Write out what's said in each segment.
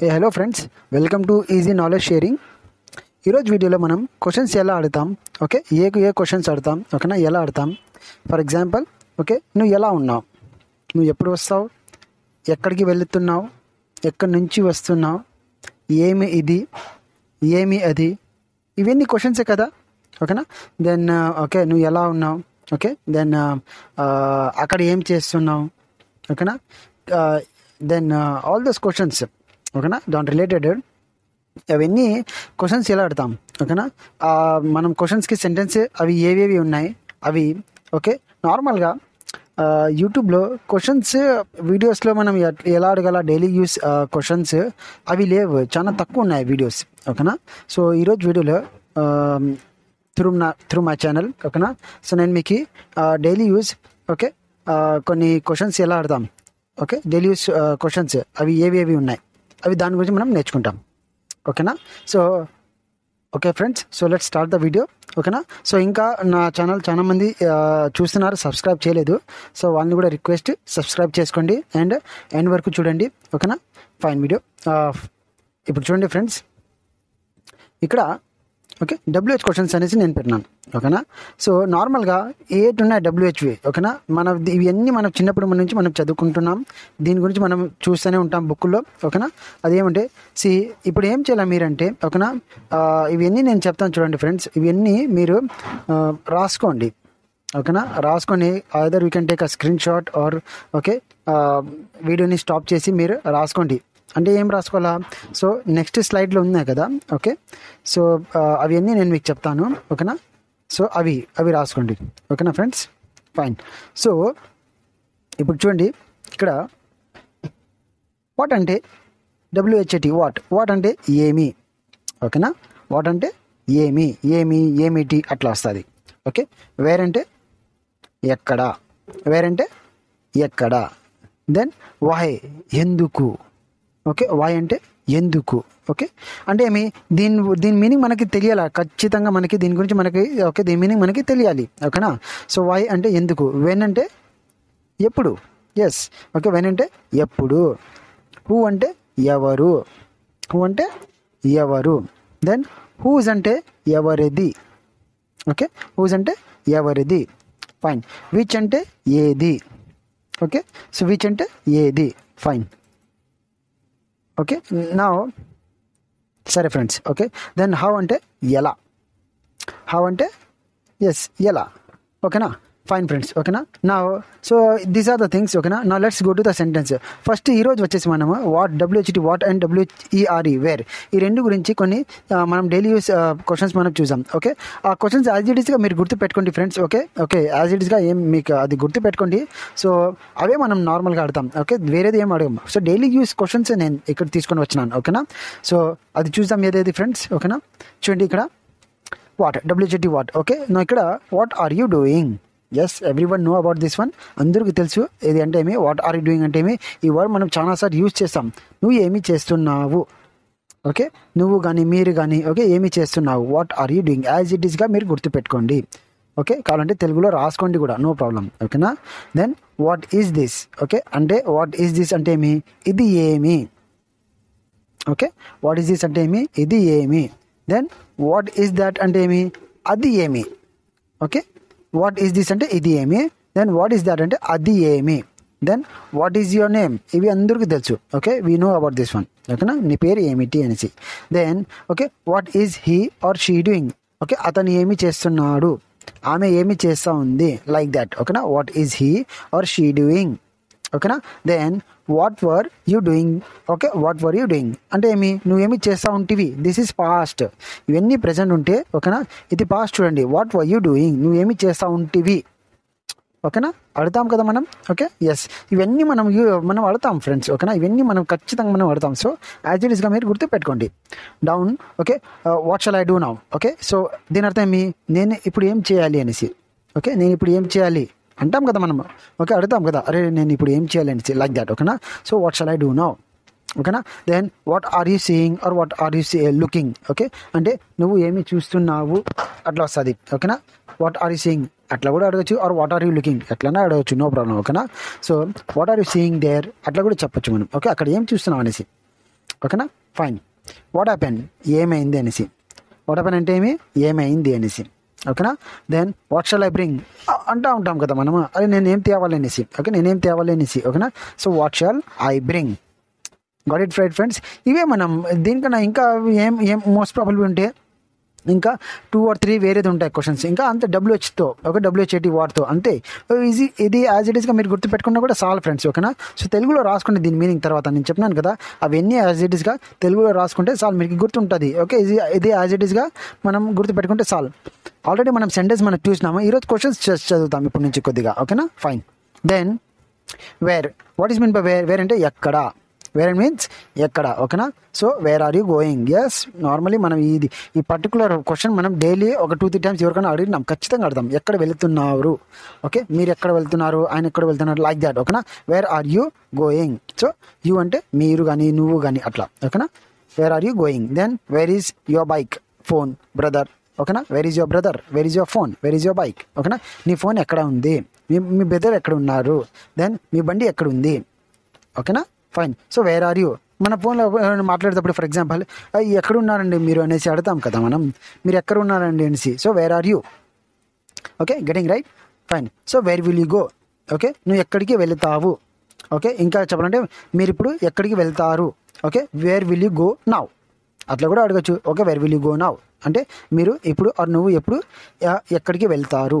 Hello friends, welcome to easy knowledge sharing. ఈరోజు వీడియోలో మనం క్వశ్చన్స్ ఎలా ఆడతాం, ఓకే, ఏ క్వశ్చన్స్ ఆడతాం, ఓకేనా, ఎలా ఆడతాం. ఫర్ ఎగ్జాంపుల్, ఓకే, నువ్వు ఎలా ఉన్నావు, నువ్వు ఎప్పుడు వస్తావు, ఎక్కడికి వెళుతున్నావు, ఎక్కడి నుంచి వస్తున్నావు, ఏమి ఇది, ఏమి అది, ఇవన్నీ క్వశ్చన్సే కదా, ఓకేనా. దెన్ ఓకే, నువ్వు ఎలా ఉన్నావు, ఓకే, దెన్ అక్కడ ఏం చేస్తున్నావు, ఓకేనా. దెన్ ఆల్ దోస్ క్వశ్చన్స్, ఓకేనా, దాని రిలేటెడ్ అవన్నీ క్వశ్చన్స్ ఎలా ఆడతాం, ఓకేనా. మనం క్వశ్చన్స్కి సెంటెన్స్ అవి ఏవేవి ఉన్నాయి అవి, ఓకే. నార్మల్గా యూట్యూబ్లో క్వశ్చన్స్ వీడియోస్లో మనం ఎలా అడగాల, డైలీ యూస్ క్వశ్చన్స్ అవి లేవు, చాలా తక్కువ ఉన్నాయి వీడియోస్, ఓకేనా. సో ఈరోజు వీడియోలో త్రూ మై ఛానల్, ఓకేనా. సో నేను మీకు డైలీ యూస్, ఓకే, కొన్ని క్వశ్చన్స్ ఎలా ఆడతాం, ఓకే, డైలీ యూస్ క్వశ్చన్స్ అవి ఏవేవి ఉన్నాయి అవి దాని గురించి మనం నేర్చుకుంటాం, ఓకేనా. So okay friends, so let's start the video, ఓకేనా. సో ఇంకా నా ఛానల్ చాలా మంది చూస్తున్నారు, సబ్స్క్రైబ్ చేయలేదు. సో వాళ్ళని కూడా రిక్వెస్ట్, సబ్స్క్రైబ్ చేసుకోండి అండ్ ఎండ్ వరకు చూడండి, ఓకేనా. Fine video. ఇప్పుడు చూడండి ఫ్రెండ్స్, ఇక్కడ ఓకే WH క్వశ్చన్స్ అనేసి నేను పెట్టినాను, ఓకేనా. సో నార్మల్గా 8 ఉన్నాయి WHవి, ఓకేనా. ఇవన్నీ మనం చిన్నప్పుడు నుంచి మనం చదువుకుంటున్నాం, దీని గురించి మనం చూస్తూనే ఉంటాం బుక్కుల్లో, ఓకేనా. అదేమంటే ఇప్పుడు ఏం చేయాలి మీరంటే, ఓకేనా, ఇవన్నీ నేను చెప్తాను చూడండి ఫ్రెండ్స్, ఇవన్నీ మీరు రాసుకోండి, ఓకేనా. రాసుకొని either you can take a screen shot are okay, వీడియోని స్టాప్ చేసి మీరు రాసుకోండి. అంటే ఏం రాసుకోవాలా, సో నెక్స్ట్ స్లైడ్లో ఉన్నాయి కదా, ఓకే. సో అవన్నీ నేను మీకు చెప్తాను, ఓకేనా. సో అవి రాసుకోండి, ఓకేనా ఫ్రెండ్స్. ఫైన్. సో ఇప్పుడు చూడండి, ఇక్కడ వాట్ అంటే WHAT, వాట్ అంటే ఏమి, ఓకేనా. వాట్ అంటే ఏమిటి అట్లా వస్తుంది, ఓకే. వేర్ అంటే ఎక్కడ, దెన్ వై ఎందుకు, ఓకే. వై అంటే ఎందుకు, ఓకే. అంటే దీని మీనింగ్ మనకి తెలియాలి ఖచ్చితంగా, దీని గురించి ఓకే, దీని మీనింగ్ మనకి తెలియాలి, ఓకేనా. సో వై అంటే ఎందుకు, వెన్ అంటే ఎప్పుడు, ఎస్, ఓకే, వెన్ అంటే ఎప్పుడు, హూ అంటే ఎవరు, దెన్ హూజ్ అంటే ఎవరిది, ఓకే, హూజ్ అంటే ఎవరిది. ఫైన్. విచ్ అంటే ఏది, ఓకే. సో విచ్ అంటే ఏది. ఫైన్. ఓకే. నా సరే ఫ్రెండ్స్, ఓకే. దెన్ హౌ అంటే ఎలా, ఎలా, ఓకేనా. ఫైన్ ఫ్రెండ్స్, ఓకేనా. నా so these are the things, ఓకేనా. నా let's go to the sentence. First ఈరోజు వచ్చేసి మనము WHT what and WHERE where, ఈ రెండు గురించి కొన్ని మనం డైలీ యూస్ క్వశ్చన్స్ మనం చూసాం, ఓకే. ఆ క్వశ్చన్స్ యాజ్ ఇట్ ఈస్గా మీరు గుర్తు పెట్టుకోండి ఫ్రెండ్స్, ఓకే యాజ్ ఇట్ ఈస్గా మీకు అది గుర్తు పెట్టుకోండి. సో అవే మనం నార్మల్గా ఆడతాం, ఓకే, వేరేది ఏం అడగం. సో డైలీ యూస్ క్వశ్చన్స్ నేను ఇక్కడ తీసుకొని వచ్చినాను, ఓకేనా. సో అది చూద్దాం ఏదేది ఫ్రెండ్స్, ఓకేనా. చూడండి ఇక్కడ WHT వాట్, ఓకే. నా ఇక్కడ what are you doing, yes everyone know about this one, అందరికీ తెలుసు ఇది అంటే ఏమి, వాట్ ఆర్ యూ డూయింగ్ అంటే ఏమి. ఈ వర్డ్ మనం చాలాసార్లు యూజ్ చేస్తాం. నువ్వు ఏమి చేస్తున్నావు, ఓకే, నువ్వు కానీ మీరు కానీ, ఓకే, ఏమి చేస్తున్నావు, what are you doing as it ఈస్గా మీరు గుర్తుపెట్టుకోండి, ఓకే. కావాలంటే తెలుగులో రాసుకోండి కూడా, నో ప్రాబ్లం, ఓకేనా. Then what is this, okay, అంటే వాట్ ఈజ్ దిస్ అంటే ఏమి, ఇది ఏమి, ఓకే. వాట్ ఈజ్ దిస్ అంటే ఏమి, ఇది ఏమి. దెన్ వాట్ ఈజ్ దట్ అంటే ఏమి, అది ఏమి, ఓకే. వాట్ ఈస్ దిస్ అంటే ఇది ఏమి, దెన్ వాట్ ఈస్ దట్ అంటే అది ఏమి. Then what is your name, ఇవి అందరికీ తెలుసు, okay, we know about this one, ఓకేనా. నీ పేరు ఏమిటి అనేసి. Then okay, what is he or she doing, okay, అతను ఏమి చేస్తున్నాడు, ఆమె ఏమి చేస్తూ ఉంది, లైక్ దట్, ఓకేనా. What is he or she doing, ఓకేనా. Then what were you doing, okay, what were you doing అంటే ఏమి, నువ్వేమి చేస్తూ ఉంటివి, దిస్ ఈజ్ పాస్ట్. ఇవన్నీ ప్రజెంట్ ఉంటే, ఓకేనా, ఇది పాస్ట్. చూడండి, వాట్ వర్ యూ డూయింగ్, నువ్వేమి చేస్తూ ఉంటివి, ఓకేనా. అడతాం కదా మనం, ఓకే, ఎస్. ఇవన్నీ మనం అడతాం ఫ్రెండ్స్, ఓకేనా. ఇవన్నీ మనం ఖచ్చితంగా మనం అడతాం. సో యాజ్ ఇట్ ఈస్గా మీరు గుర్తుపెట్టుకోండి down, okay. What shall I do now, okay. So దీని అర్థం ఏమి, నేను ఇప్పుడు ఏం చేయాలి అనేసి, ఓకే, నేను ఇప్పుడు ఏం చేయాలి అంటాం కదా మనం, ఓకే, అడుగుతాం కదా, అరే నేను ఇప్పుడు ఏం చేయాలి అనేసి, లైక్ దట్, ఓకేనా. So what shall I do now, ఓకేనా. Then what are you seeing or what are you looking, okay, అంటే నువ్వు ఏమి చూస్తున్నావు అట్లా వస్తుంది, ఓకేనా. వాట్ ఆర్ యూ సీయింగ్ అట్లా కూడా అడగచ్చు, or what are you looking ఎట్లన్నా అడగచ్చు, నో ప్రాబ్లం, ఓకేనా. So what are you seeing there అట్లా కూడా చెప్పచ్చు మనం, ఓకే, అక్కడ ఏం చూస్తున్నావు అనేసి. ఓకేనా. ఫైన్. వాట్ హ్యాపెన్, ఏమైంది అనేసి. వాట్ హ్యాపెన్ అంటే ఏమైంది అనేసి. ఓకేనా. Then what shall I bring అంటూ ఉంటాం కదా మనము, అది నేనేం తేవాలి అనేసి. ఓకే, నేనేం తేవాలి అనేసి. ఓకేనా. So what shall I bring. Got it friends. ఇవే మనం దీనికన్నా ఇంకా ఏం మోస్ట్ ప్రాబబుల్ ఉంటే ఇంకా 2 or 3 వేరేది ఉంటాయి క్వశ్చన్స్. ఇంకా అంతే WHతో, ఓకే, WHAT వాట్తో అంతే. ఈజీ. ఇది యాజ్ ఇట్ ఈస్గా మీరు గుర్తుపెట్టుకున్నా కూడా చాలు ఫ్రెండ్స్. ఓకేనా. సో తెలుగులో రాసుకుంటే దీని మీనింగ్ తర్వాత నేను చెప్పినాను కదా, అవన్నీ యాజ్ ఇట్ ఈస్గా తెలుగులో రాసుకుంటే చాలు, మీకు గుర్తుంటుంది. ఓకే, ఇది యాజ్ ఇట్ ఈస్గా మనం గుర్తుపెట్టుకుంటే చాలు. ఆల్రెడీ మనం సెంటెన్స్ మనం చూసినాము. ఈరోజు క్వశ్చన్స్ చదువుతాం ఇప్పటి నుంచి కొద్దిగా. ఓకేనా. Fine. Then where. What is mean by where. Where అంటే ఎక్కడ. వేర్ ఇట్ మీన్స్ ఎక్కడ. ఓకేనా. So where are you going. Yes, normally మనం ఈ పర్టికులర్ క్వశ్చన్ మనం డైలీ ఒక 2-3 times ఎవరికైనా అడిగినాం, ఖచ్చితంగా అడదాం. ఎక్కడ వెళ్తున్నారు. ఓకే, మీరు ఎక్కడ వెళ్తున్నారు, ఆయన ఎక్కడ వెళ్తున్నారు, లైక్ దాట్. ఓకేనా. Where are you going. So you అంటే మీరు కానీ నువ్వు కానీ అట్లా. ఓకేనా. Where are you going. Then where is your bike, phone, brother. ఓకేనా. Where is your brother, where is your phone, where is your bike. ఓకేనా. నీ ఫోన్ ఎక్కడ ఉంది, మీ బ్రదర్ ఎక్కడ ఉన్నారు, దెన్ మీ బండి ఎక్కడ ఉంది. ఓకేనా. Fine. So where are you. మన ఫోన్లో మాట్లాడేటప్పుడు ఫర్ ఎగ్జాంపుల్ ఎక్కడ ఉన్నారండి మీరు అనేసి అడుగుతాం కదా మనం, మీరు ఎక్కడ ఉన్నారండి అనేసి. So where are you. Okay, getting right. Fine. So where will you go. Okay, నువ్వు ఎక్కడికి వెళ్తావు. ఓకే, ఇంకా చెప్పాలంటే మీరు ఇప్పుడు ఎక్కడికి వెళ్తారు. Okay, where will you go now, అట్లా కూడా అడగచ్చు. Okay, where will you go now అంటే మీరు ఇప్పుడు ఆర్ నువ్వు ఎప్పుడు ఎక్కడికి వెళ్తారు.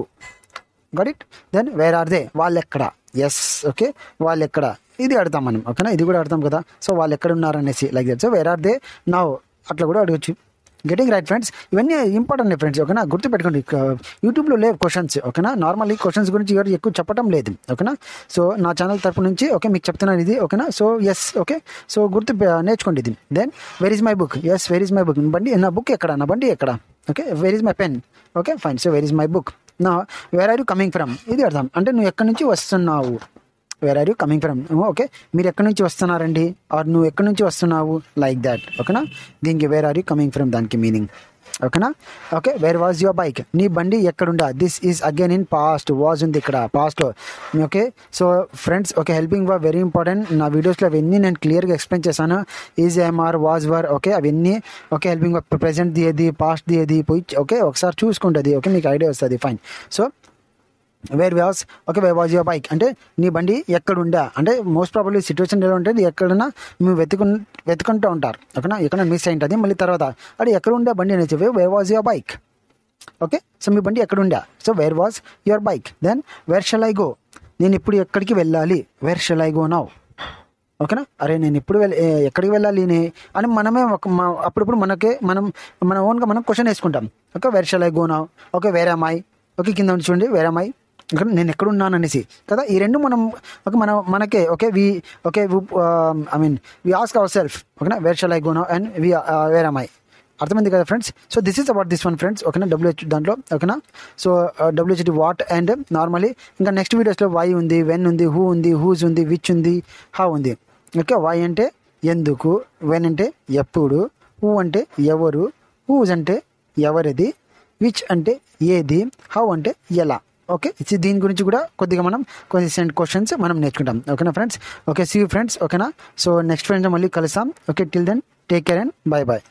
Got it. Then where are they, వాళ్ళు ఎక్కడ. ఎస్, ఓకే, వాళ్ళు ఎక్కడ, ఇది అడతాం మనం. ఓకేనా, ఇది కూడా అడతాం కదా. సో వాళ్ళు ఎక్కడ ఉన్నారు అనేసి like that. So where are they now, అట్లా కూడా అడగచ్చు. Getting right friends. ఇవన్నీ ఇంపార్టెంట్ ఫ్రెండ్స్. ఓకేనా, గుర్తుపెట్టుకోండి. యూట్యూబ్లో లేవు క్వశ్చన్స్. ఓకేనా, నార్మల్లీ క్వశ్చన్స్ గురించి ఎవరు ఎక్కువ చెప్పడం లేదు. ఓకేనా. సో నా ఛానల్ తరపు నుంచి ఓకే మీకు చెప్తున్నాను ఇది. ఓకేనా. సో ఎస్, ఓకే, సో నేర్చుకోండి ఇది. Then where is my book. Yes, where is my book. నా బుక్ ఎక్కడ, నా బండి ఎక్కడ. Okay, where is my pen. Okay, fine. So where is my book. నా where are you coming from, ఇది అర్థం. అంటే నువ్వు ఎక్కడి నుంచి వస్తున్నావు. Where are you coming from. Okay, మీరు ఎక్కడి నుంచి వస్తున్నారండి, ఆర్ నువ్వు ఎక్కడి నుంచి వస్తున్నావు, లైక్ దాట్. ఓకేనా. దీనికి where are you coming from దానికి మీనింగ్. ఓకేనా. Okay, where was your bike. నీ బండి ఎక్కడుండా. This is again in past. Was ఉంది ఇక్కడ పాస్ట్లో. Okay, so friends, okay, helping verb very important. నా వీడియోస్లో అవన్నీ నేను క్లియర్గా ఎక్స్ప్లెయిన్ చేశాను. Is, am are, was, were. Okay, అవన్నీ. ఓకే, హెల్పింగ్ వర్ ప్రెజెంట్ ఏది, పాస్ట్ ఏది పోయి ఓకే ఒకసారి చూసుకుంటుంది. ఓకే, మీకు ఐడియా వస్తుంది. Fine. So where was. Okay, where was your bike అంటే నీ బండి ఎక్కడుండా. అంటే మోస్ట్ ప్రాబబ్లీ సిచ్యువేషన్ ఎలా ఉంటుంది, ఎక్కడన్నా మేము వెతుకుంటూ ఉంటారు. ఓకేనా, ఎక్కడ మిస్ అయి ఉంటుంది. మళ్ళీ తర్వాత అది ఎక్కడ ఉండే బండి అనేది where was your bike. Okay, so మీ బండి ఎక్కడ ఉండా. So where was your bike. Then where shall I go. నేను ఇప్పుడు ఎక్కడికి వెళ్ళాలి. Where shall I go now. ఓకేనా. అరే నేను ఇప్పుడు ఎక్కడికి వెళ్ళాలి అని మనమే అప్పుడప్పుడు మన ఓన్గా మనం క్వశ్చన్ వేసుకుంటాం. Okay, where shall I go now. Okay, where am I. Okay, కింద ఉండి చూడండి వేర్ am I. ఇక్కడ నేను ఎక్కడున్నాను అనేసి కదా. ఈ రెండు మనం ఓకే మనకే okay I mean we ask our self. ఓకేనా, where shall I go now and where am I. అర్థమైంది కదా friends. So this is about this one friends. ఓకేనా, WH దాంట్లో. ఓకేనా. So WHT what and normally ఇంకా next వీడియోస్లో why ఉంది, when ఉంది, హూ ఉంది, హూజ్ ఉంది, విచ్ ఉంది, హౌ ఉంది. ఓకే, వై అంటే ఎందుకు, వెన్ అంటే ఎప్పుడు, హూ అంటే ఎవరు, హూజ్ అంటే ఎవరిది, విచ్ అంటే ఏది, హౌ అంటే ఎలా. ఓకే, దీని గురించి కూడా కొద్దిగా మనం కొన్ని క్వశ్చన్స్ మనం నేర్చుకుంటాం. ఓకేనా friends. Okay, see you friends. ఓకేనా. సో నెక్స్ట్ ఫ్రెండ్స్ మళ్ళీ కలుస్తాం. Okay, till then take care and bye bye.